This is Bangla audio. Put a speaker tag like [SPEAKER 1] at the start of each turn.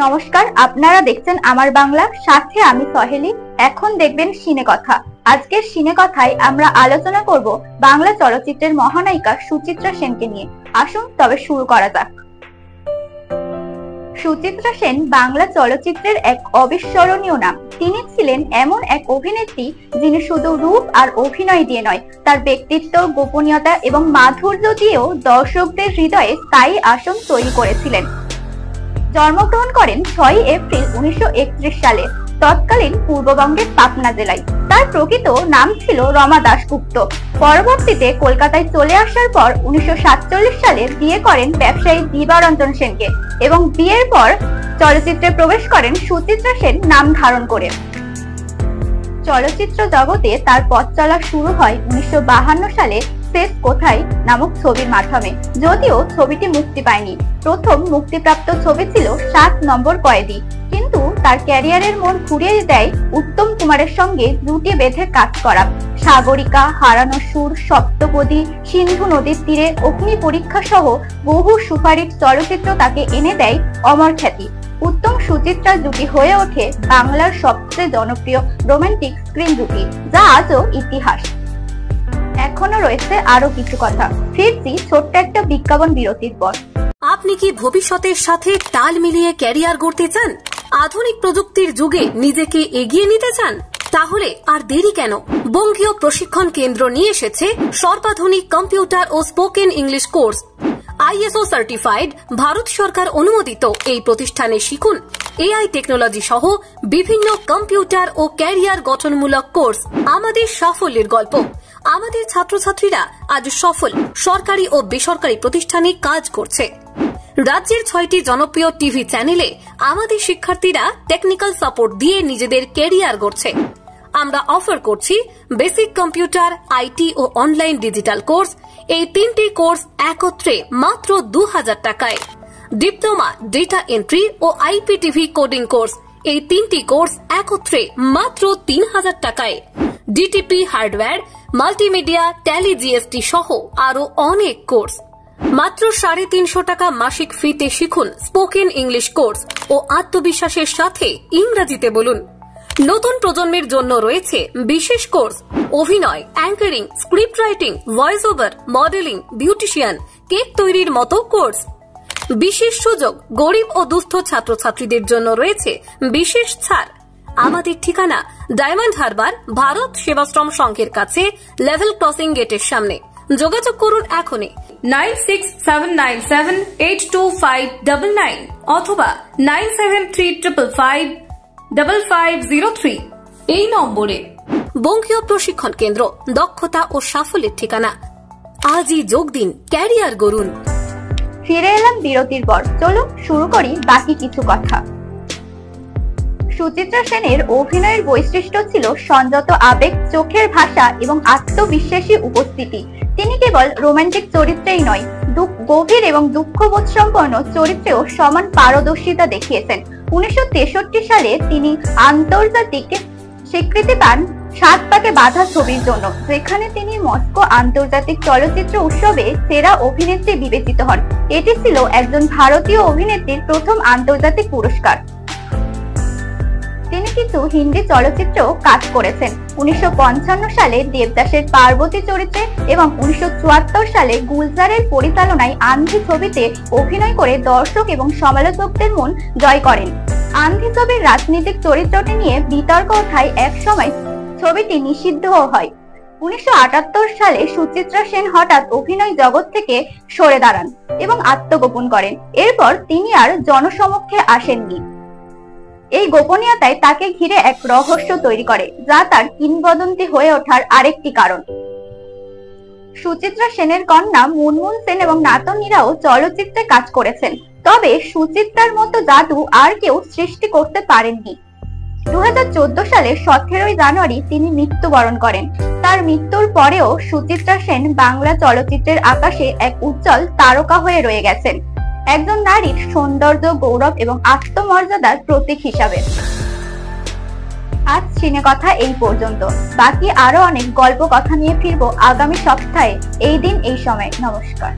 [SPEAKER 1] নমস্কার, আপনারা দেখছেন আমার বাংলা, সাথে আমি সহেলি। এখন দেখবেন সিনে কথা। আজকের সিনে কথায় আমরা আলোচনা করব বাংলা চলচ্চিত্রের মহানায়িকা সুচিত্রা সেনকে নিয়ে। আসুন তবে শুরু করা যাক। সুচিত্রা সেন বাংলা চলচ্চিত্রের এক অবিস্মরণীয় নাম। তিনি ছিলেন এমন এক অভিনেত্রী যিনি শুধু রূপ আর অভিনয় দিয়ে নয়, তার ব্যক্তিত্ব, গোপনীয়তা এবং মাধুর্য দিয়েও দর্শকদের হৃদয়ে স্থায়ী আসন তৈরি করেছিলেন। জন্মগ্রহণ করেন 6 এপ্রিল 1931 সালে তৎকালীন পূর্ববঙ্গের পাটনা জেলায়। তার প্রকৃত নাম ছিল রমা দাশগুপ্ত। পরবর্তীতে কলকাতায় চলে আসার পর 1947 সালে বিয়ে করেন ব্যবসায়ী দিবারঞ্জন সেনকে এবং বিয়ের পর চলচ্চিত্রে প্রবেশ করেন সুচিত্রা সেন নাম ধারণ করে। চলচ্চিত্র জগতে তার পথ চলা শুরু হয় 1952 সালে শেষ কোথায় নামক ছবির মাধ্যমে, যদিও ছবিটি মুক্তি পায়নি। প্রথম মুক্তিপ্রাপ্ত ছবি ছিল 7 নম্বর কয়েদি, কিন্তু তার ক্যারিয়ারের মন ঘুরিয়ে দেয় উত্তম কুমারের সঙ্গে জুটি বেঁধে কাজ করা। সাগরিকা, হারানো সুর, সপ্তপদী, সিন্ধু নদীর তীরে, অগ্নি পরীক্ষা সহ বহু সুপারহিট চলচ্চিত্র তাকে এনে দেয় অমর খ্যাতি। উত্তম সুচিত্রা জুটি হয়ে ওঠে বাংলার সবচেয়ে জনপ্রিয় রোমান্টিক স্ক্রিন জুটি, যা আজও ইতিহাস। এখনো রয়েছে আরো কিছু কথা। ফিরছি ছোট্ট একটা বিজ্ঞাপন বিরতির পর।
[SPEAKER 2] আপনি কি ভবিষ্যতের সাথে তাল মিলিয়ে ক্যারিয়ার গড়তে চান? আধুনিক প্রযুক্তির যুগে নিজেকে এগিয়ে নিতে চান? তাহলে আর দেরি কেন? বঙ্গীয় প্রশিক্ষণ কেন্দ্র নিয়ে এসেছে সর্বাধুনিক কম্পিউটার ও spoken English course. ISO certified, Bharat সরকার অনুমোদিত এই প্রতিষ্ঠানে শিখুন AI টেকনোলজি সহ বিভিন্ন কম্পিউটার ও ক্যারিয়ার গঠনমূলক কোর্স। আমাদের সাফল্যের গল্প। আমাদের ছাত্রছাত্রীরা আজ সফল সরকারি ও বেসরকারি প্রতিষ্ঠানে কাজ করছে। রাজ্যের 6টি জনপ্রিয় টিভি চ্যানেলে আমাদের শিক্ষার্থীরা টেকনিক্যাল সাপোর্ট দিয়ে নিজেদের ক্যারিয়ার গড়ছে। আমরা অফার করছি বেসিক কম্পিউটার, IT ও অনলাইন ডিজিটাল কোর্স। এই 3টি কোর্স একত্রে মাত্র 2000 টাকায়। ডিপ্লোমা ডেটা এন্ট্রি ও IPTV কোডিং কোর্স, এই 3টি কোর্স একত্রে মাত্র 3000 টাকায়। DTP hardware, multimedia, Tally, GST সহ আরো অনেক কোর্স। মাত্র 350 টাকা মাসিক ফিতে শিখুন স্পোকেন ইংলিশ কোর্স ও আত্মবিশ্বাসের সাথে ইংরেজিতে বলুন। নতুন প্রজন্মের জন্য রয়েছে বিশেষ কোর্স, অভিনয়, anchoring, script writing, voice over, modelling, beautician, cake তৈরির মতো কোর্স। বিশেষ সুযোগ, গরিব ও দুস্থ ছাত্রছাত্রীদের জন্য রয়েছে বিশেষ ছাড়। আমাদের ঠিকানা ডায়মন্ড হারবার, ভারত সেবাশ্রম সংঘের কাছে, লেভেল ক্রসিং গেটের সামনে। যোগাযোগ করুন এখনই 9679782599 অথবা 9735550503 এই নম্বরে। বঙ্গীয় প্রশিক্ষণ কেন্দ্র, দক্ষতা ও সাফল্যের ঠিকানা। আজই যোগ দিন, ক্যারিয়ার গড়ুন।
[SPEAKER 1] ফিরে এলাম বিরতির পর। চলো শুরু করি বাকি কিছু কথা। সুচিত্রা সেনের অভিনয়ের বৈশিষ্ট্য ছিল সংযত আবেগ, চোখের ভাষা এবং আত্মবিশ্বাসী উপস্থিতি। তিনি কেবল রোমান্টিক চরিত্রেই নয়, গভীর এবং দুঃখবোধ সম্পন্ন চরিত্রেও সমান পারদর্শিতা দেখিয়েছেন। 1963 সালে তিনি আন্তর্জাতিক স্বীকৃতি পান 7 পাকে বাঁধা ছবির জন্য, যেখানে তিনি মস্কো আন্তর্জাতিক চলচ্চিত্র উৎসবে সেরা অভিনেত্রী বিবেচিত হন। এটি ছিল একজন ভারতীয় অভিনেত্রীর প্রথম আন্তর্জাতিক পুরস্কার। তিনি কিছু হিন্দি চলচ্চিত্রেও কাজ করেছেন। 1955 সালে দেবদাসের পার্বতী চরিত্রে এবং 1974 সালে গুলজারের পরিচালনায় আন্ধি ছবিতে অভিনয় করে দর্শক এবং সমালোচকদের মন জয় করেন। আন্ধি ছবির রাজনৈতিক চরিত্রটি নিয়ে বিতর্ক ওঠায় এক সময় ছবিটি নিষিদ্ধও হয়। 1978 সালে সুচিত্রা সেন হঠাৎ অভিনয় জগৎ থেকে সরে দাঁড়ান এবং আত্মগোপন করেন। এরপর তিনি আর জনসমক্ষে আসেননি। এই গোপনীয়তায় তাকে ঘিরে এক রহস্য তৈরি করে, যা তার কিংবদন্তি হয়ে ওঠার আরেকটি কারণ। সুচিত্রা সেনের কন্যা মুনমুন সেন এবং নাতনিরাও চলচ্চিত্রে কাজ করেছেন, তবে সুচিত্রার মতো জাদু আর কেউ সৃষ্টি করতে পারেননি। 2014 সালে 17 জানুয়ারি তিনি মৃত্যুবরণ করেন। তার মৃত্যুর পরেও সুচিত্রা সেন বাংলা চলচ্চিত্রের আকাশে এক উজ্জ্বল তারকা হয়ে রয়ে গেছেন, একজন নারীর সৌন্দর্য, গৌরব এবং আত্মমর্যাদার প্রতীক হিসাবে। আজ সিনে কথা এই পর্যন্ত। বাকি আরো অনেক গল্প কথা নিয়ে ফিরবো আগামী সপ্তাহে এই দিন এই সময়। নমস্কার।